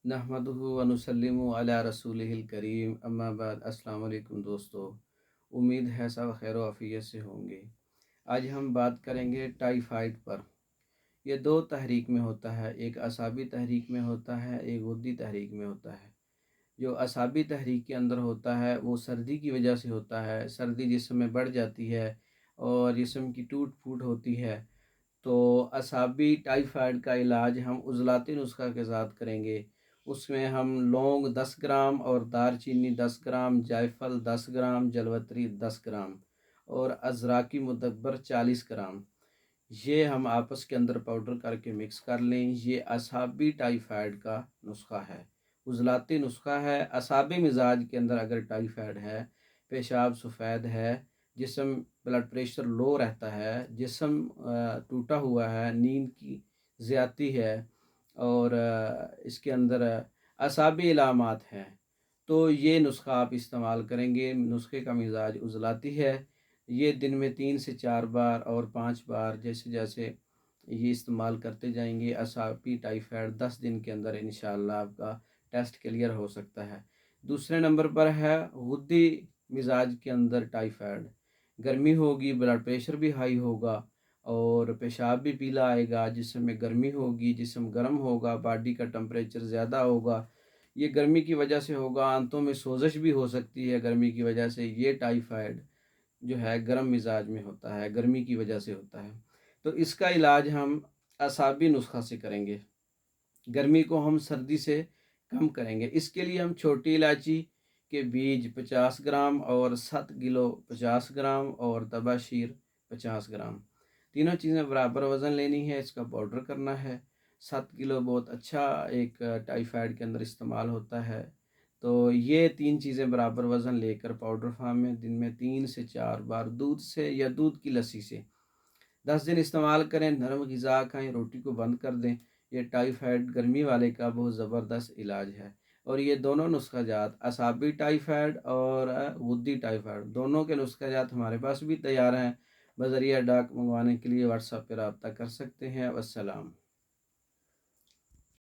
नहमदुहु व नुसल्लिमु अला रसूलिहिल करीम अम्मा बाद। अस्सलाम वालेकुम दोस्तों, उम्मीद है सब खैर आफियत से होंगे। आज हम बात करेंगे टाइफाइड पर। ये दो तहरीक में होता है, एक असाबी तहरीक में होता है, एक गुद्दी तहरीक में होता है। जो असाबी तहरीक के अंदर होता है वो सर्दी की वजह से होता है। सर्दी जिस्म में बढ़ जाती है और जिस्म की टूट फूट होती है। तो असाबी टाइफाइड का इलाज हम उज़लाती नुस्खा के साथ करेंगे। उसमें हम लौंग 10 ग्राम और दारचीनी 10 ग्राम, जायफल 10 ग्राम, जलवत्री 10 ग्राम और अज़राकी मुदब्बर 40 ग्राम, ये हम आपस के अंदर पाउडर करके मिक्स कर लें। ये असाबी टाइफाइड का नुस्खा है, उज़लाती नुस्खा है। असाबी मिजाज के अंदर अगर टाइफाइड है, पेशाब सफ़ेद है, जिस्म ब्लड प्रेशर लो रहता है, जिस्म टूटा हुआ है, नींद की ज़्यादती है और इसके अंदर असाबी इलामात हैं, तो ये नुस्खा आप इस्तेमाल करेंगे। नुस्खे का मिजाज उज़लाती है। ये दिन में 3 से 4 बार और 5 बार जैसे जैसे ये इस्तेमाल करते जाएंगे, असाबी टाइफाइड 10 दिन के अंदर इंशाअल्लाह आपका टेस्ट क्लियर हो सकता है। दूसरे नंबर पर है गुद्दी मिजाज के अंदर टाइफाइड। गर्मी होगी, ब्लड प्रेशर भी हाई होगा और पेशाब भी पीला आएगा, जिस्म में गर्मी होगी, जिस्म गर्म होगा, बॉडी का टेम्परेचर ज़्यादा होगा। ये गर्मी की वजह से होगा, आंतों में सोजश भी हो सकती है गर्मी की वजह से। ये टाइफाइड जो है गर्म मिजाज में होता है, गर्मी की वजह से होता है। तो इसका इलाज हम असाबी नुस्खा से करेंगे। गर्मी को हम सर्दी से कम करेंगे। इसके लिए हम छोटी इलायची के बीज 50 ग्राम और 7 किलो 50 ग्राम और तबाशीर 50 ग्राम, तीनों चीज़ें बराबर वज़न लेनी है। इसका पाउडर करना है। 7 किलो बहुत अच्छा एक टाइफाइड के अंदर इस्तेमाल होता है। तो ये तीन चीज़ें बराबर वज़न लेकर पाउडर फार्म में दिन में 3 से 4 बार दूध से या दूध की लस्सी से 10 दिन इस्तेमाल करें। नरम ग़िज़ा खाएँ, रोटी को बंद कर दें। ये टाइफाइड गर्मी वाले का बहुत ज़बरदस्त इलाज है। और ये दोनों नुस्खा जात, असाबी टाइफाइड और गुद्दी टाइफाइड, दोनों के नुस्खा जात हमारे पास भी तैयार हैं। बज़रिया डाक मंगवाने के लिए व्हाट्सएप पर रब्ता कर सकते हैं। वस्सलाम।